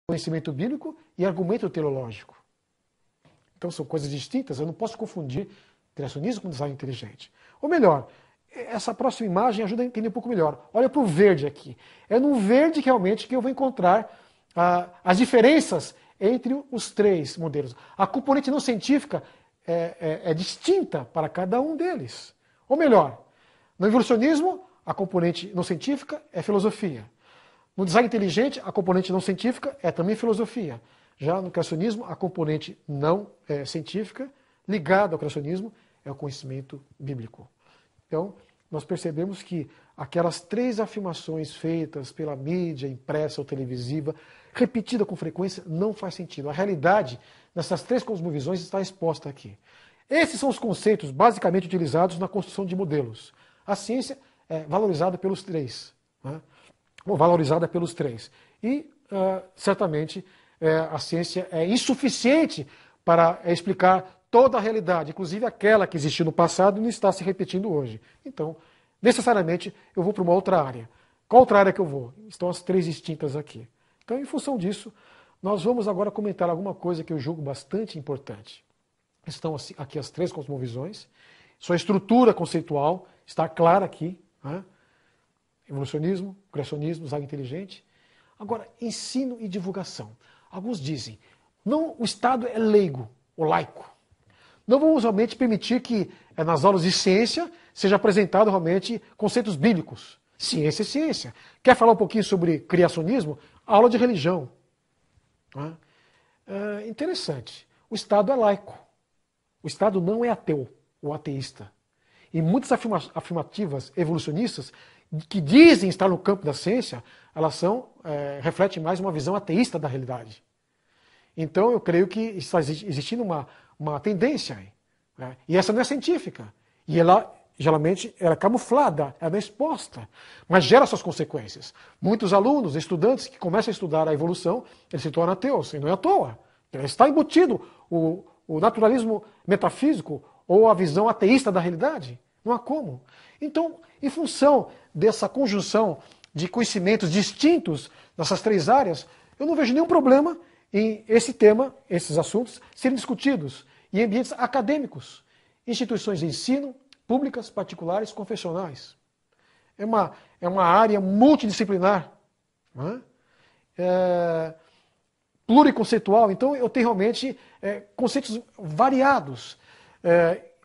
conhecimento bíblico e argumento teológico. Então são coisas distintas, eu não posso confundir criacionismo com design inteligente. Ou melhor, essa próxima imagem ajuda a entender um pouco melhor. Olha para o verde aqui. É no verde que realmente que eu vou encontrar as diferenças entre os três modelos. A componente não científica é distinta para cada um deles. Ou melhor, no evolucionismo, a componente não científica é filosofia. No design inteligente, a componente não científica é também filosofia. Já no criacionismo, a componente não científica, ligada ao criacionismo, é o conhecimento bíblico. Então, nós percebemos que aquelas três afirmações feitas pela mídia, impressa ou televisiva, repetida com frequência, não faz sentido. A realidade dessas três cosmovisões está exposta aqui. Esses são os conceitos basicamente utilizados na construção de modelos. A ciência é valorizada pelos três, né? Ou valorizada pelos três. E, certamente, a ciência é insuficiente para explicar toda a realidade, inclusive aquela que existiu no passado e não está se repetindo hoje. Então, necessariamente, eu vou para uma outra área. Qual outra área que eu vou? Estão as três distintas aqui. Então, em função disso, nós vamos agora comentar alguma coisa que eu julgo bastante importante. Estão aqui as três cosmovisões. Sua estrutura conceitual está clara aqui, né? Evolucionismo, criacionismo, design inteligente. Agora, ensino e divulgação. Alguns dizem, não, o Estado é leigo, ou laico. Não vamos realmente permitir que nas aulas de ciência seja apresentado realmente conceitos bíblicos. Ciência é ciência. Quer falar um pouquinho sobre criacionismo? Aula de religião. Interessante. O Estado é laico. O Estado não é ateu ou ateísta. E muitas afirmativas evolucionistas que dizem estar no campo da ciência, elas refletem mais uma visão ateísta da realidade. Então eu creio que está existindo uma tendência aí, né? E essa não é científica. E ela, geralmente, ela é camuflada, ela é exposta, mas gera suas consequências. Muitos alunos, estudantes que começam a estudar a evolução, eles se tornam ateus, e não é à toa. Está embutido o naturalismo metafísico ou a visão ateísta da realidade. Não há como. Então, em função dessa conjunção de conhecimentos distintos nessas três áreas, eu não vejo nenhum problema em esse tema, esses assuntos, serem discutidos em ambientes acadêmicos, instituições de ensino, públicas, particulares, confessionais. É uma área multidisciplinar, né? Pluriconceitual, então eu tenho realmente conceitos variados.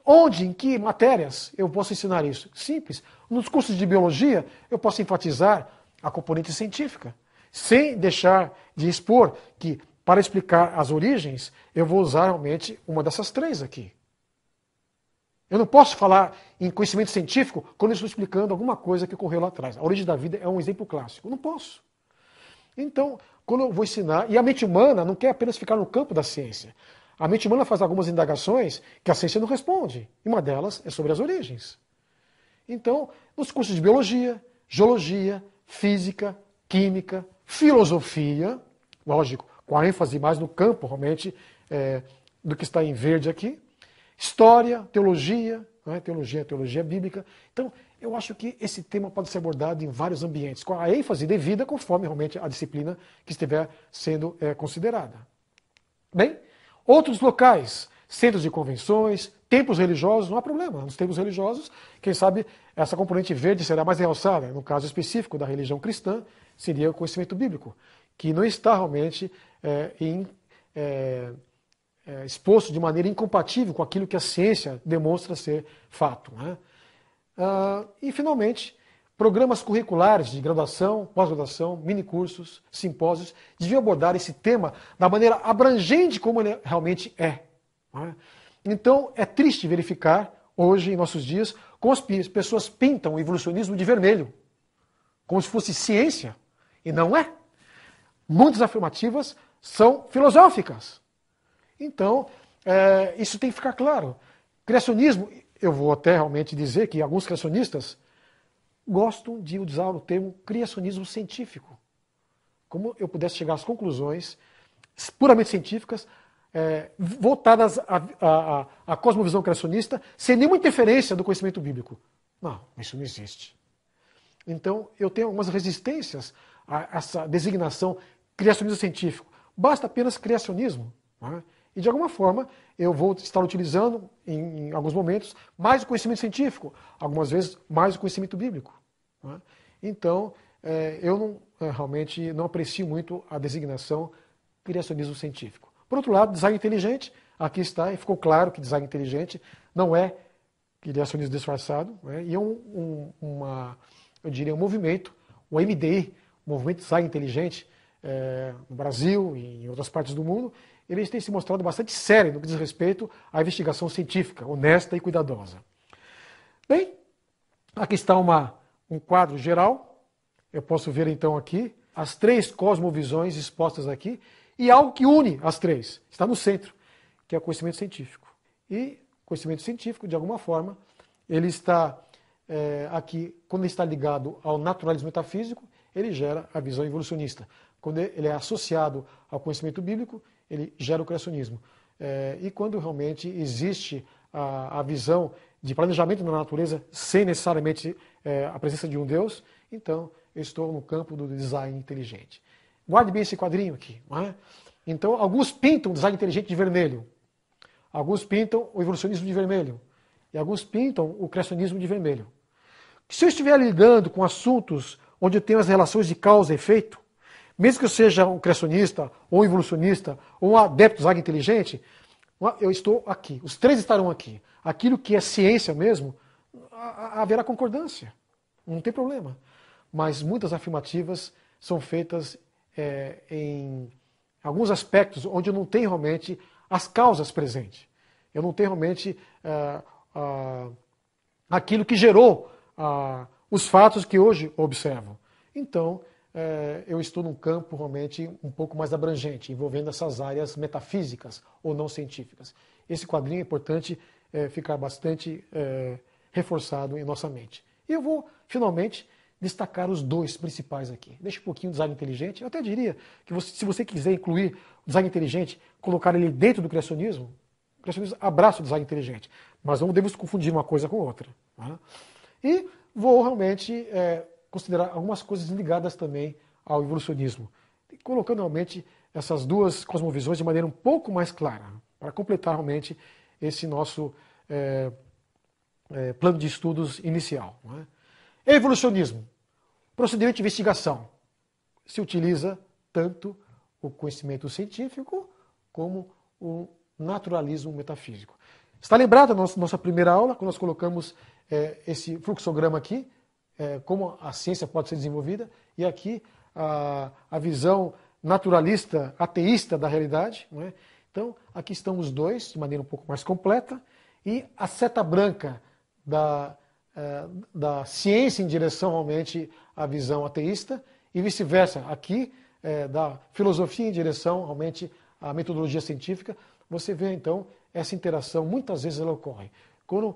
Onde, em que matérias eu posso ensinar isso? Simples. Nos cursos de biologia, eu posso enfatizar a componente científica, sem deixar de expor que, para explicar as origens, eu vou usar realmente uma dessas três aqui. Eu não posso falar em conhecimento científico quando eu estou explicando alguma coisa que ocorreu lá atrás. A origem da vida é um exemplo clássico. Eu não posso. Então, quando eu vou ensinar... E a mente humana não quer apenas ficar no campo da ciência. A mente humana faz algumas indagações que a ciência não responde. E uma delas é sobre as origens. Então, nos cursos de biologia, geologia, física, química, filosofia, lógico, com a ênfase mais no campo, realmente, do que está em verde aqui, história, teologia, né, teologia bíblica. Então, eu acho que esse tema pode ser abordado em vários ambientes, com a ênfase devida conforme realmente a disciplina que estiver sendo considerada. Bem, outros locais, centros de convenções, templos religiosos, não há problema. Nos templos religiosos, quem sabe essa componente verde será mais realçada. No caso específico da religião cristã, seria o conhecimento bíblico, que não está realmente exposto de maneira incompatível com aquilo que a ciência demonstra ser fato, né? E, finalmente, programas curriculares de graduação, pós-graduação, minicursos, simpósios, deviam abordar esse tema da maneira abrangente como ele realmente é. Né? Então, é triste verificar, hoje, em nossos dias, como as pessoas pintam o evolucionismo de vermelho, como se fosse ciência, e não é. Muitas afirmativas são filosóficas. Então, isso tem que ficar claro. Criacionismo, eu vou até realmente dizer que alguns criacionistas gostam de usar o termo criacionismo científico. Como eu pudesse chegar às conclusões puramente científicas, voltadas à cosmovisão criacionista, sem nenhuma interferência do conhecimento bíblico. Não, isso não existe. Então, eu tenho algumas resistências a essa designação criacionismo científico. basta apenas criacionismo. Né? E de alguma forma eu vou estar utilizando, em alguns momentos, mais o conhecimento científico, algumas vezes mais o conhecimento bíblico. Né? Então, eu realmente não aprecio muito a designação criacionismo científico. Por outro lado, design inteligente, aqui está, e ficou claro que design inteligente não é criacionismo disfarçado, né? E é eu diria, um movimento, o MDI, o Movimento de Design Inteligente, no Brasil e em outras partes do mundo, eles têm se mostrado bastante sérios no que diz respeito à investigação científica, honesta e cuidadosa. Bem, aqui está um quadro geral. Eu posso ver então aqui as 3 cosmovisões expostas aqui e algo que une as 3, está no centro, que é o conhecimento científico. E o conhecimento científico, de alguma forma, ele está aqui, quando ele está ligado ao naturalismo metafísico, ele gera a visão evolucionista. Quando ele é associado ao conhecimento bíblico, ele gera o criacionismo. E quando realmente existe a visão de planejamento na natureza sem necessariamente a presença de um Deus, então eu estou no campo do design inteligente. Guarde bem esse quadrinho aqui. Não é? Então, alguns pintam o design inteligente de vermelho, alguns pintam o evolucionismo de vermelho, e alguns pintam o criacionismo de vermelho. Se eu estiver lidando com assuntos onde eu tenho as relações de causa e efeito, mesmo que eu seja um criacionista, ou um evolucionista, ou um adepto do design inteligente, eu estou aqui. Os 3 estarão aqui. Aquilo que é ciência mesmo, haverá concordância. Não tem problema. Mas muitas afirmativas são feitas em alguns aspectos onde eu não tenho realmente as causas presentes. Eu não tenho realmente aquilo que gerou os fatos que hoje observo. Então, eu estou num campo realmente um pouco mais abrangente, envolvendo essas áreas metafísicas ou não científicas. Esse quadrinho é importante ficar bastante reforçado em nossa mente. E eu vou, finalmente, destacar os 2 principais aqui. Deixa um pouquinho o design inteligente. Eu até diria que se você quiser incluir o design inteligente, colocar ele dentro do criacionismo, o criacionismo abraça o design inteligente. Mas não devemos confundir uma coisa com outra. Tá? E vou realmente considerar algumas coisas ligadas também ao evolucionismo, colocando realmente essas 2 cosmovisões de maneira um pouco mais clara, para completar realmente esse nosso plano de estudos inicial. Não é? Evolucionismo. Procedimento de investigação. Se utiliza tanto o conhecimento científico como o naturalismo metafísico. Está lembrado a nossa primeira aula, quando nós colocamos esse fluxograma aqui, como a ciência pode ser desenvolvida, e aqui a visão naturalista, ateísta da realidade. Não é? Então, aqui estão os 2, de maneira um pouco mais completa, e a seta branca da ciência em direção realmente à visão ateísta, e vice-versa, aqui da filosofia em direção realmente à metodologia científica. Você vê então essa interação, muitas vezes ela ocorre. Quando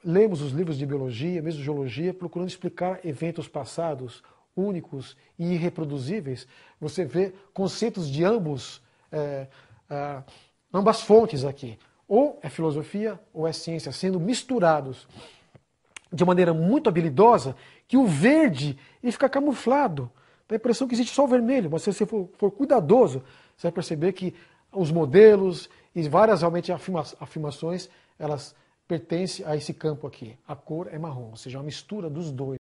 lemos os livros de biologia, mesmo geologia, procurando explicar eventos passados, únicos e irreproduzíveis, você vê conceitos de ambas fontes aqui. Ou é filosofia ou é ciência, sendo misturados de maneira muito habilidosa, que o verde ele fica camuflado. Dá a impressão que existe só o vermelho, mas se você for cuidadoso, você vai perceber que os modelos e várias realmente afirmações, elas pertencem a esse campo aqui. A cor é marrom, ou seja, uma mistura dos 2.